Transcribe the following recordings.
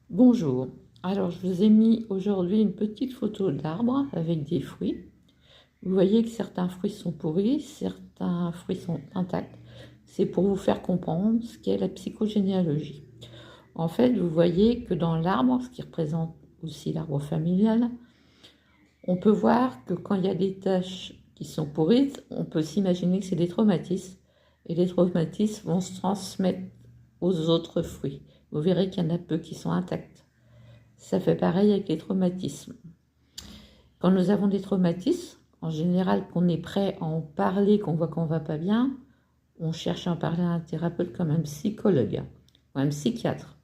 Bonjour, alors je vous ai mis aujourd'hui une petite photo d'arbre avec des fruits. Vous voyez que certains fruits sont pourris, certains fruits sont intacts. C'est pour vous faire comprendre ce qu'est la psychogénéalogie. En fait, vous voyez que dans l'arbre, ce qui représente aussi l'arbre familial, on peut voir que quand il y a des taches qui sont pourries, on peut s'imaginer que c'est des traumatismes. Et les traumatismes vont se transmettre aux autres fruits. Vous verrez qu'il y en a peu qui sont intacts. Ça fait pareil avec les traumatismes. Quand nous avons des traumatismes, en général, qu'on est prêt à en parler, qu'on voit qu'on ne va pas bien, on cherche à en parler à un thérapeute comme un psychologue ou un psychiatre.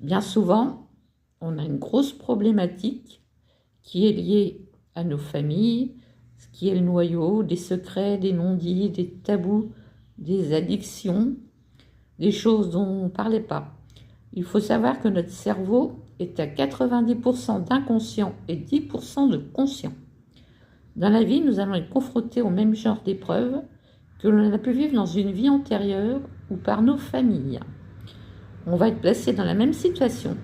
Bien souvent, on a une grosse problématique qui est liée à nos familles, ce qui est le noyau, des secrets, des non-dits, des tabous, des addictions, des choses dont on ne parlait pas. Il faut savoir que notre cerveau est à 90% d'inconscient et 10% de conscient. Dans la vie, nous allons être confrontés au même genre d'épreuves que l'on a pu vivre dans une vie antérieure ou par nos familles. On va être placé dans la même situation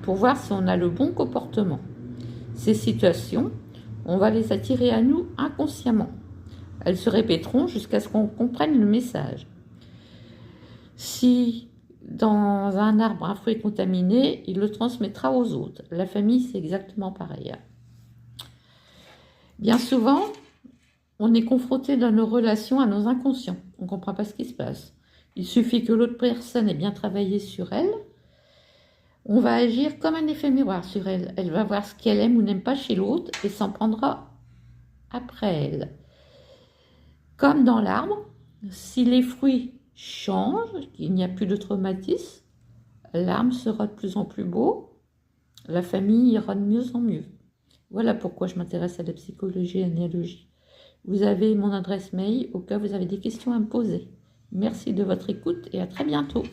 pour voir si on a le bon comportement. Ces situations, on va les attirer à nous inconsciemment. Elles se répéteront jusqu'à ce qu'on comprenne le message. Si dans un arbre un fruit est contaminé, il le transmettra aux autres. La famille, c'est exactement pareil. Bien souvent, on est confronté dans nos relations à nos inconscients. On ne comprend pas ce qui se passe. Il suffit que l'autre personne ait bien travaillé sur elle. On va agir comme un effet miroir sur elle. Elle va voir ce qu'elle aime ou n'aime pas chez l'autre et s'en prendra après elle. Comme dans l'arbre, si les fruits changent, qu'il n'y a plus de traumatisme, l'arbre sera de plus en plus beau, la famille ira de mieux en mieux. Voilà pourquoi je m'intéresse à la psychologie et à l'analogie. Vous avez mon adresse mail au cas où vous avez des questions à me poser. Merci de votre écoute et à très bientôt.